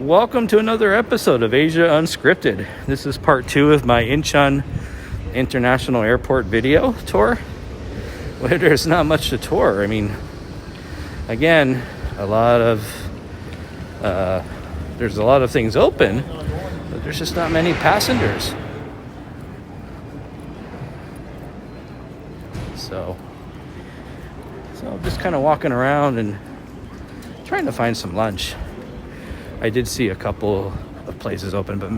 Welcome to another episode of Asia Unscripted. This is part 2 of my Incheon International Airport video tour. Well, there's not much to tour. I mean, again, there's a lot of things open, but there's just not many passengers. So I'm just kind of walking around and trying to find some lunch. I did see a couple of places open, but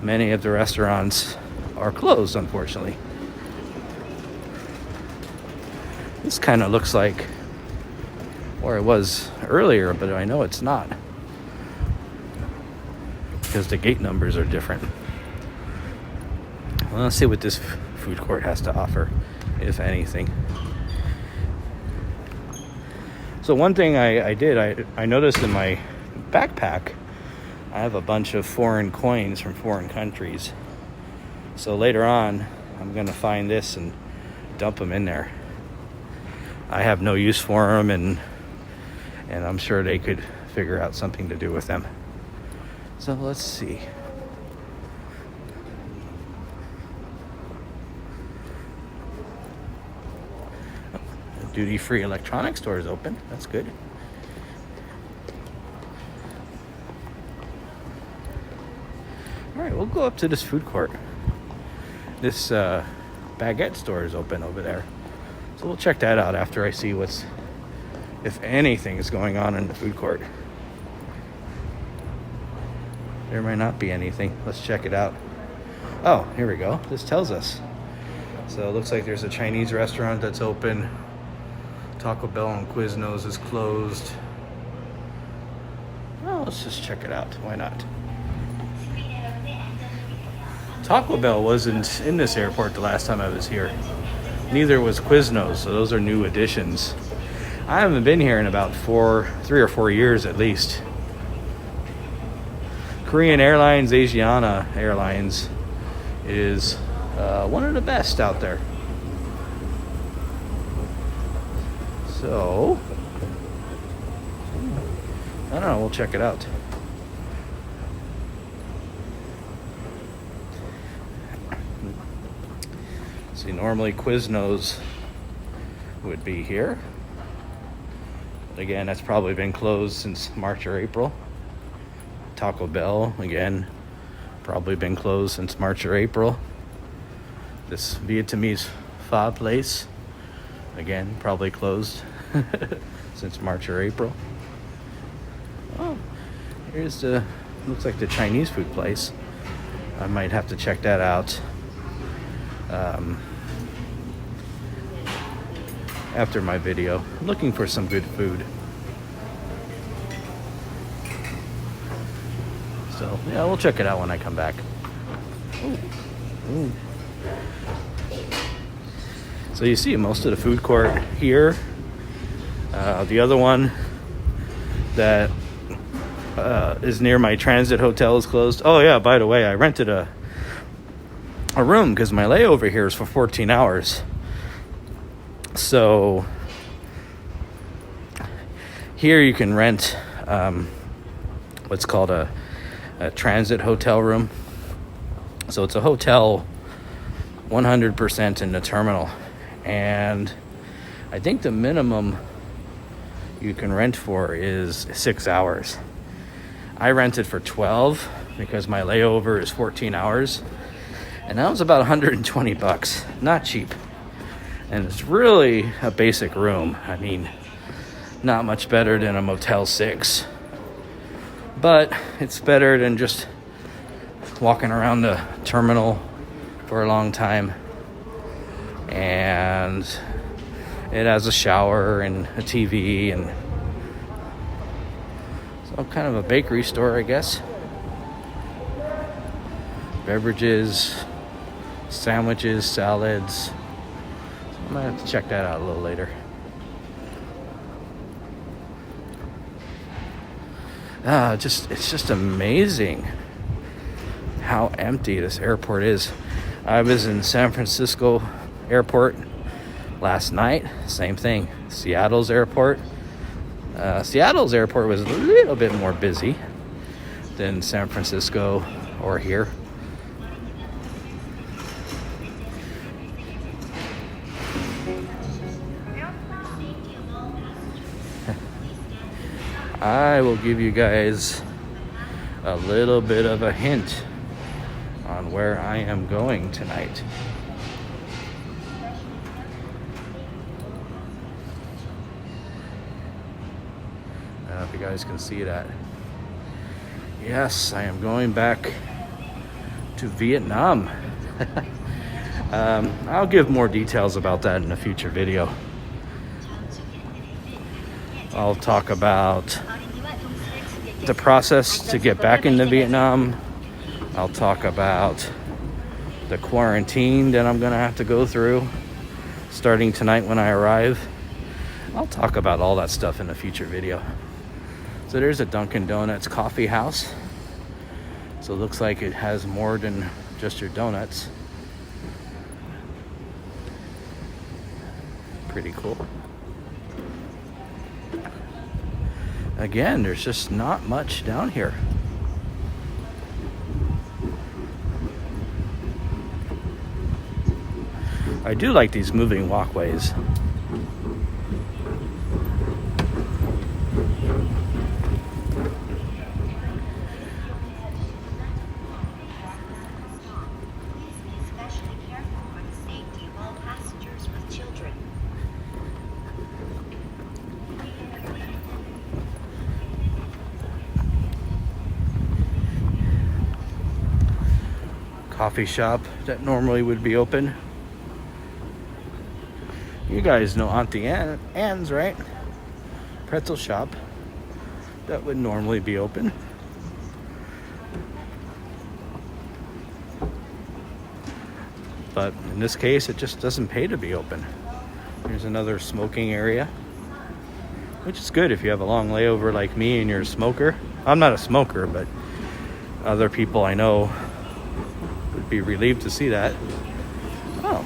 many of the restaurants are closed, unfortunately. This kind of looks like where it was earlier, but I know it's not, because the gate numbers are different. Well, let's see what this food court has to offer, if anything. So one thing I noticed in my backpack, I have a bunch of foreign coins from foreign countries. So later on, I'm going to find this and dump them in there. I have no use for them, and I'm sure they could figure out something to do with them. So let's see. Duty-free electronics store is open. That's good. All right, we'll go up to this food court. This baguette store is open over there. So we'll check that out after I see if anything is going on in the food court. There might not be anything. Let's check it out. Oh, here we go. This tells us. So it looks like there's a Chinese restaurant that's open. Taco Bell and Quiznos is closed. Well, let's just check it out. Why not? Taco Bell wasn't in this airport the last time I was here. Neither was Quiznos, so those are new additions. I haven't been here in about 3 or 4 years at least. Korean Airlines, Asiana Airlines is one of the best out there. So, I don't know, we'll check it out. See, normally Quiznos would be here. But again, that's probably been closed since March or April. Taco Bell, again, probably been closed since March or April. This Vietnamese pho place, again, probably closed since March or April. Oh, here's looks like the Chinese food place. I might have to check that out after my video. I'm looking for some good food. So, yeah, we'll check it out when I come back. Ooh. So you see most of the food court here. The other one that is near my transit hotel is closed. Oh yeah, by the way, I rented a room because my layover here is for 14 hours. So here you can rent what's called a transit hotel room. So it's a hotel 100% in the terminal. And I think the minimum you can rent for is 6 hours. I rented for 12 because my layover is 14 hours. And that was about $120. Not cheap. And it's really a basic room. I mean, not much better than a Motel 6. But it's better than just walking around the terminal for a long time. And it has a shower and a TV and so kind of a bakery store, I guess. Beverages, sandwiches, salads. I might have to check that out a little later. It's just amazing how empty this airport is. I was in San Francisco Airport last night. Same thing. Seattle's airport. Seattle's airport was a little bit more busy, than San Francisco or here. I will give you guys a little bit of a hint on where I am going tonight. I don't know if you guys can see that. Yes, I am going back to Vietnam. I'll give more details about that in a future video. I'll talk about the process to get back into Vietnam. I'll talk about the quarantine that I'm gonna have to go through starting tonight when I arrive. I'll talk about all that stuff in a future video. So there's a Dunkin' Donuts coffee house. So it looks like it has more than just your donuts. Pretty cool. Again, there's just not much down here. I do like these moving walkways. Especially careful for the safety of all passengers with children. Coffee shop that normally would be open. You guys know Auntie Anne's, right? Pretzel shop that would normally be open. But in this case, it just doesn't pay to be open. Here's another smoking area, which is good if you have a long layover like me and you're a smoker. I'm not a smoker, but other people I know would be relieved to see that. Oh.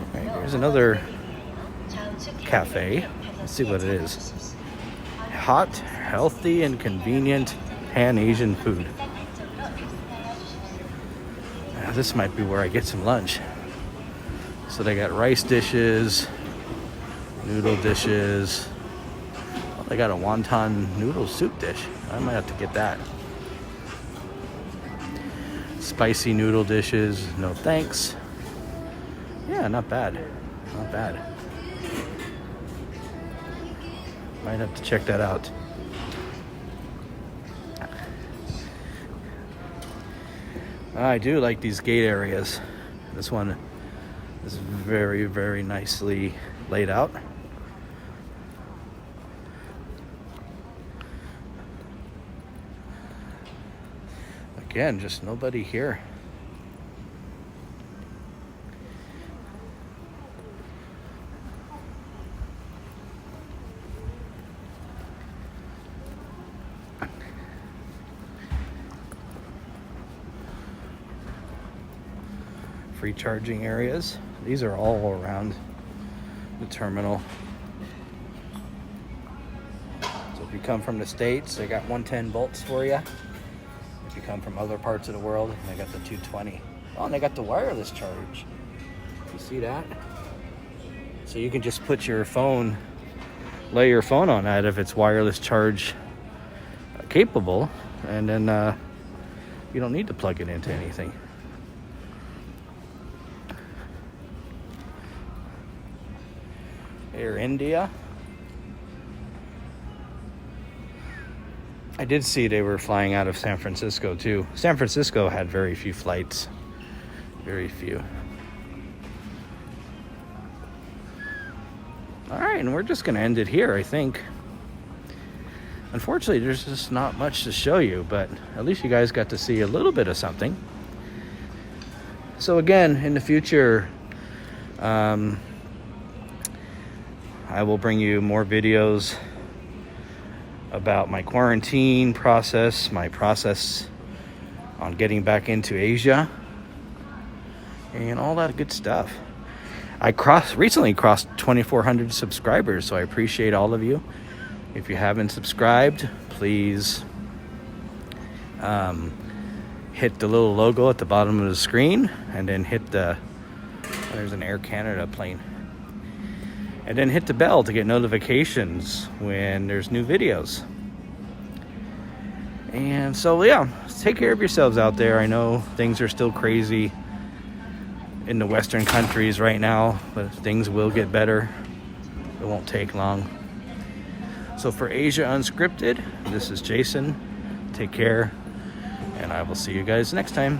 Okay, here's another cafe. Let's see what it is. Hot, healthy, and convenient Pan-Asian food. This might be where I get some lunch. So they got rice dishes, noodle dishes. Oh, they got a wonton noodle soup dish. I might have to get that. Spicy noodle dishes, no thanks. Yeah, not bad. Not bad. Might have to check that out. I do like these gate areas. This one is very, very nicely laid out. Again, just nobody here. Free charging areas. These are all around the terminal. So if you come from the States, they got 110 volts for you. If you come from other parts of the world, they got the 220. Oh, and they got the wireless charge. You see that? So you can just put your phone, lay your phone on that if it's wireless charge capable, and then you don't need to plug it into anything. Air India. I did see they were flying out of San Francisco too. San Francisco had very few flights. Very few. All right, and we're just going to end it here, I think. Unfortunately, there's just not much to show you, but at least you guys got to see a little bit of something. So again, in the future, I will bring you more videos about my quarantine process, my process on getting back into Asia, and all that good stuff. I recently crossed 2,400 subscribers, so I appreciate all of you. If you haven't subscribed, please hit the little logo at the bottom of the screen, and then hit the, there's an Air Canada plane, and then hit the bell to get notifications when there's new videos. And so yeah, take care of yourselves out there. I know things are still crazy in the Western countries right now, but things will get better. It won't take long. So for Asia Unscripted, this is Jason. Take care, and I will see you guys next time.